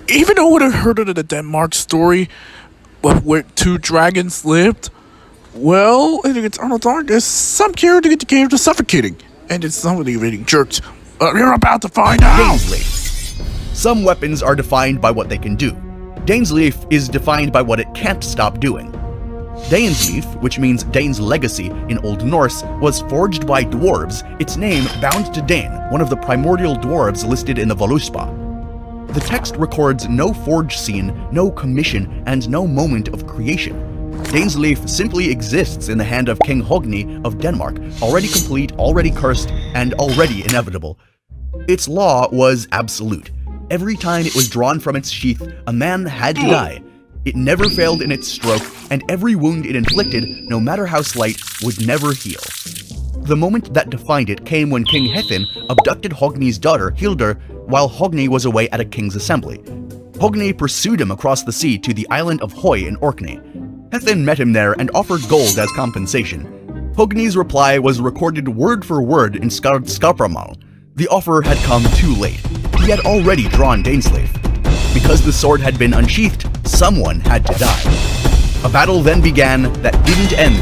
Even though I heard of the Denmark story where two dragons lived, well, in the Eternal Darkness, some character get the cave to suffocating, and it's somebody reading jerks. You're about to find out! Dainsleif. Some weapons are defined by what they can do. Dainsleif is defined by what it can't stop doing. Dainsleif, which means Dane's legacy in Old Norse, was forged by dwarves, its name bound to Dane, one of the primordial dwarves listed in the Voluspa. The text records no forge scene, no commission, and no moment of creation. Dainsleif simply exists in the hand of King Hogni of Denmark, already complete, already cursed, and already inevitable. Its law was absolute. Every time it was drawn from its sheath, a man had to die. It never failed in its stroke, and every wound it inflicted, no matter how slight, would never heal. The moment that defined it came when King Hethin abducted Hogni's daughter, Hildur, while Hogni was away at a king's assembly. Hogni pursued him across the sea to the island of Hoy in Orkney. Hethin met him there and offered gold as compensation. Hogni's reply was recorded word for word in Skard Skarpramal. The offer had come too late. He had already drawn Dainsleif. Because the sword had been unsheathed, someone had to die. A battle then began that didn't end.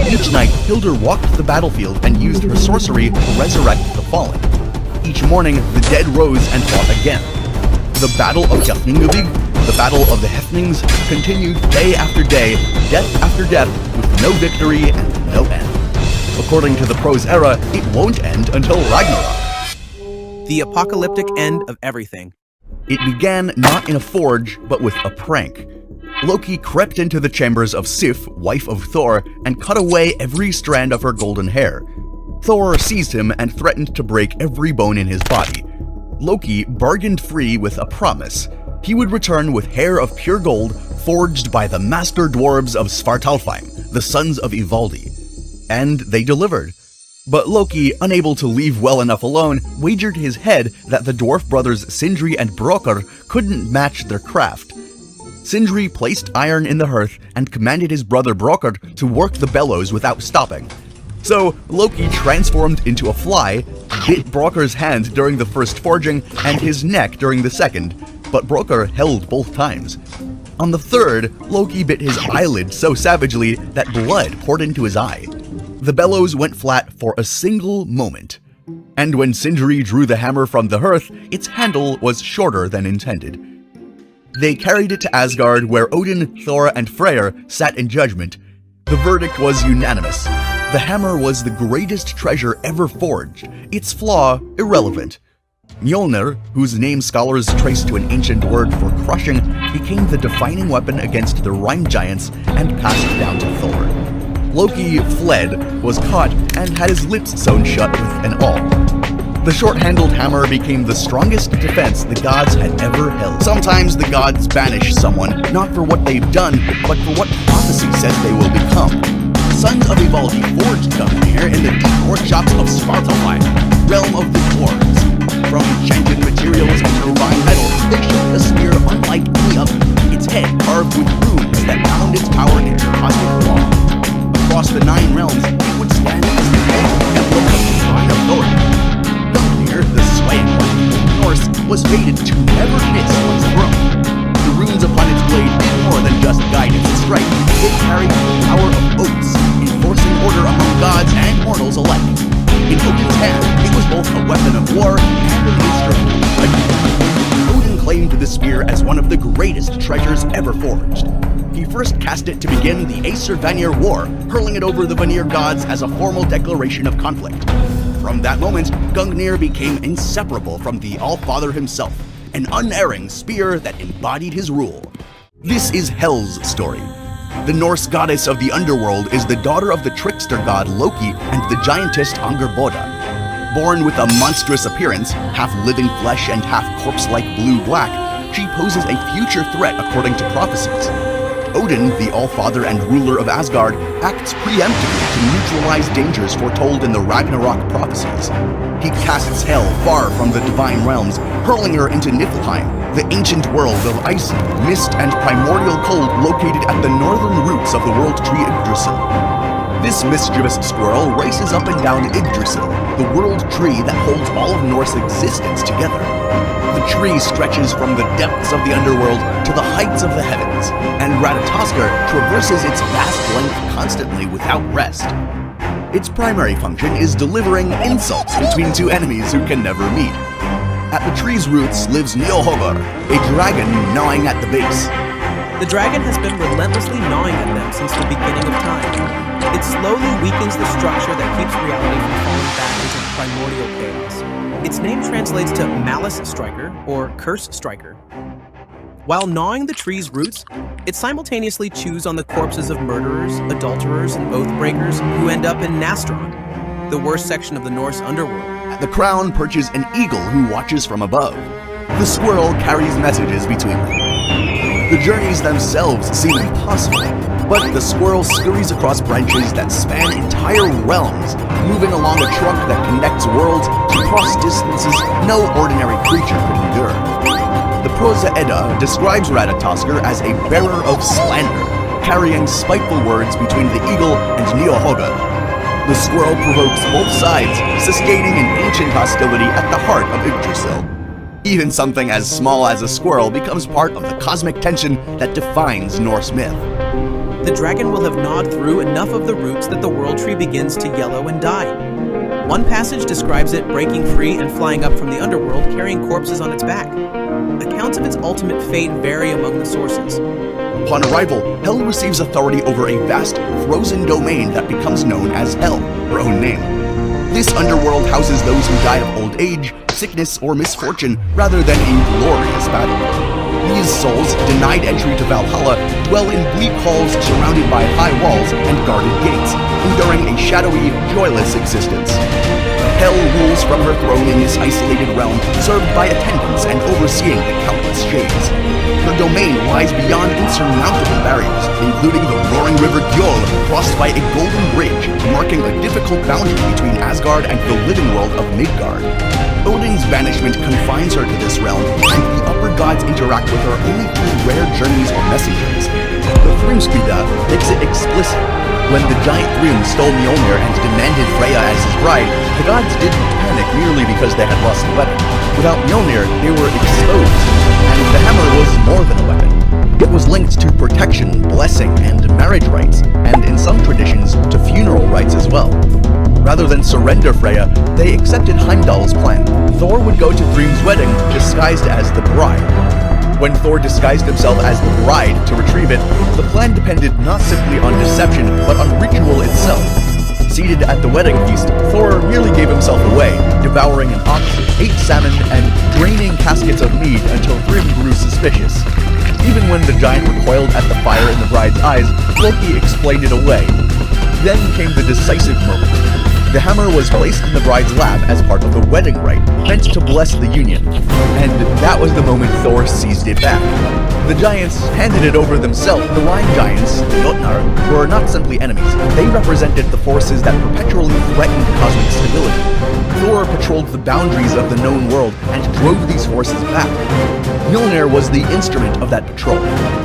Each night, Hildur walked the battlefield and used her sorcery to resurrect the fallen. Each morning, the dead rose and fought again. The Battle of Hjafningavig, the Battle of the Hefnings, continued day after day, death after death, with no victory and no end. According to the Prose Era, it won't end until Ragnarok. The apocalyptic end of everything. It began not in a forge, but with a prank. Loki crept into the chambers of Sif, wife of Thor, and cut away every strand of her golden hair. Thor seized him and threatened to break every bone in his body. Loki bargained free with a promise. He would return with hair of pure gold forged by the master dwarves of Svartalfheim, the sons of Ivaldi. And they delivered. But Loki, unable to leave well enough alone, wagered his head that the dwarf brothers Sindri and Brokr couldn't match their craft. Sindri placed iron in the hearth and commanded his brother Brokr to work the bellows without stopping. So Loki transformed into a fly, bit Brokr's hand during the first forging and his neck during the second, but Brokr held both times. On the third, Loki bit his eyelid so savagely that blood poured into his eye. The bellows went flat for a single moment. And when Sindri drew the hammer from the hearth, its handle was shorter than intended. They carried it to Asgard, where Odin, Thor, and Freyr sat in judgment. The verdict was unanimous. The hammer was the greatest treasure ever forged, its flaw irrelevant. Mjolnir, whose name scholars trace to an ancient word for crushing, became the defining weapon against the Rime giants and passed down to Thor. Loki fled, was caught, and had his lips sewn shut with an awl. The short-handled hammer became the strongest defense the gods had ever held. Sometimes the gods banish someone, not for what they've done, but for what prophecy says they will become. Sons of Ivaldi forged Gungnir in the deep workshops of Svartalfheim, realm of the dwarves. From enchanted materials and refined metal, they shaped a spear unlike any other, its head carved with runes that bound its power into cosmic law. Across the 9 realms, it would stand as the ultimate emblem of divine authority. Gungnir, the swaying one of Norse, was fated to never miss one's throne. The runes upon its blade did more than just guide its strike. It carried the power of oaths, enforcing order among gods and mortals alike. In Odin's hand, it was both a weapon of war and an instrument of judgment. Odin claimed the spear as one of the greatest treasures ever forged. He first cast it to begin the Aesir-Vanir War, hurling it over the Vanir gods as a formal declaration of conflict. From that moment, Gungnir became inseparable from the Allfather himself, an unerring spear that embodied his rule. This is Hel's story. The Norse goddess of the underworld is the daughter of the trickster god Loki and the giantess Angerboda. Born with a monstrous appearance, half living flesh and half corpse-like blue-black, she poses a future threat according to prophecies. Odin, the Allfather and ruler of Asgard, acts preemptively to neutralize dangers foretold in the Ragnarok prophecies. He casts Hel far from the divine realms, hurling her into Niflheim, the ancient world of ice, mist, and primordial cold located at the northern roots of the world tree Yggdrasil. This mischievous squirrel races up and down Yggdrasil, the world tree that holds all of Norse existence together. The tree stretches from the depths of the underworld to the heights of the heavens, and Ratatoskr traverses its vast length constantly without rest. Its primary function is delivering insults between two enemies who can never meet. At the tree's roots lives Neohogor, a dragon gnawing at the base. The dragon has been relentlessly gnawing at them since the beginning of time. It slowly weakens the structure that keeps reality from falling back into primordial chaos. Its name translates to Malice Striker or Curse Striker. While gnawing the tree's roots, it simultaneously chews on the corpses of murderers, adulterers, and oath-breakers who end up in Nastron, the worst section of the Norse underworld. At the crown perches an eagle who watches from above. The squirrel carries messages between them. The journeys themselves seem impossible, but the squirrel scurries across branches that span entire realms, moving along a trunk that connects worlds to cross distances no ordinary creature could endure. The Prosa Edda describes Ratatoskr as a bearer of slander, carrying spiteful words between the eagle and Neohogor. The squirrel provokes both sides, sustaining an ancient hostility at the heart of Yggdrasil. Even something as small as a squirrel becomes part of the cosmic tension that defines Norse myth. The dragon will have gnawed through enough of the roots that the world tree begins to yellow and die. One passage describes it breaking free and flying up from the underworld, carrying corpses on its back. Accounts of its ultimate fate vary among the sources. Upon arrival, Hel receives authority over a vast, frozen domain that becomes known as Hel, her own name. This underworld houses those who die of old age, sickness, or misfortune, rather than a glorious battle. These souls, denied entry to Valhalla, dwell in bleak halls surrounded by high walls and guarded gates, enduring a shadowy, joyless existence. Hel rules from her throne in this isolated realm, served by attendants and overseeing the countless shades. Her domain lies beyond insurmountable barriers, including the roaring river Gjöll, crossed by a golden bridge, marking a difficult boundary between Asgard and the living world of Midgard. Odin's banishment confines her to this realm, and the upper gods interact with her only through rare journeys or messengers. The Thrymskvida makes it explicit. When the giant Thrym stole Mjolnir and demanded Freya as his bride, the gods didn't panic merely because they had lost a weapon. Without Mjolnir, they were exposed, and the hammer was more than a weapon. It was linked to protection, blessing, and marriage rites, and in some traditions, to funeral rites as well. Rather than surrender Freya, they accepted Heimdall's plan. Thor would go to Thrym's wedding disguised as the bride. When Thor disguised himself as the bride to retrieve it, the plan depended not simply on deception, but on ritual itself. Seated at the wedding feast, Thor merely gave himself away, devouring an ox, ate salmon, and draining caskets of mead until Thrym grew suspicious. Even when the giant recoiled at the fire in the bride's eyes, Loki explained it away. Then came the decisive moment. The hammer was placed in the bride's lap as part of the wedding rite, meant to bless the union. And that was the moment Thor seized it back. The giants handed it over themselves. The Rhine giants, the Jotnar, were not simply enemies. They represented the forces that perpetually threatened cosmic stability. Thor patrolled the boundaries of the known world and drove these forces back. Mjolnir was the instrument of that patrol.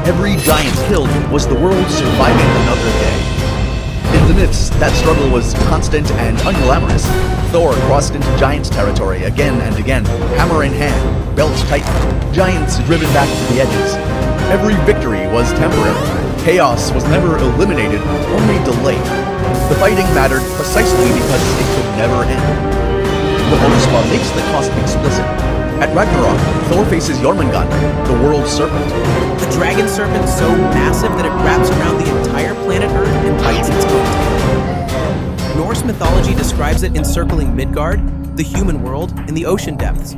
Every giant killed was the world surviving another day. In the myths, that struggle was constant and unglamorous. Thor crossed into giants' territory again and again, hammer in hand, belt tightened, giants driven back to the edges. Every victory was temporary. Chaos was never eliminated, only delayed. The fighting mattered precisely because it could never end. The Voluspa makes the cost explicit. At Ragnarok, Thor faces Jormungandr, the world serpent. The dragon serpent so massive that it wraps around the entire planet Earth and bites its own tail. Norse mythology describes it encircling Midgard, the human world, and the ocean depths.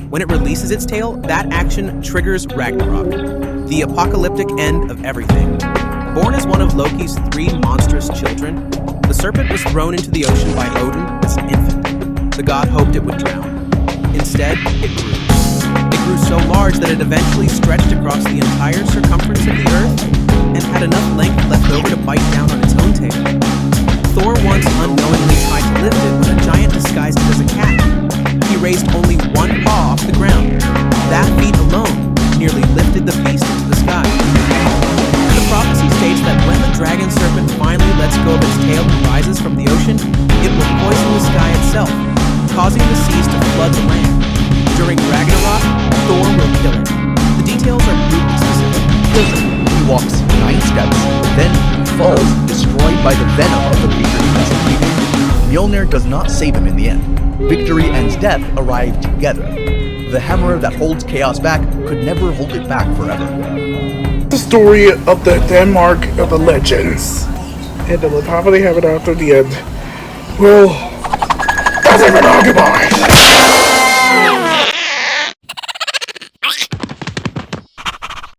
When it releases its tail, that action triggers Ragnarok, the apocalyptic end of everything. Born as one of Loki's 3 monstrous children, the serpent was thrown into the ocean by Odin as an infant. The god hoped it would drown. Instead, it grew. It grew so large that it eventually stretched across the entire circumference of the Earth and had enough length left over to bite down on its own tail. Thor once unknowingly tried to lift it when a giant disguised it as a cat. He raised only one paw off the ground. That feat alone nearly lifted the beast into the sky. The prophecy states that when the dragon serpent finally lets go of its tail and rises from the ocean, it will poison the sky itself, causing the seas to flood the land. During Ragnarok, Thor will kill it. The details are brutally specific. He walks 9 steps, then falls, destroyed by the venom of the creature he has defeated. Mjolnir does not save him in the end. Victory and death arrive together. The hammer that holds chaos back could never hold it back forever. The story of the Denmark of the legends. And they'll probably have it after the end. Well, that's it for now. Goodbye.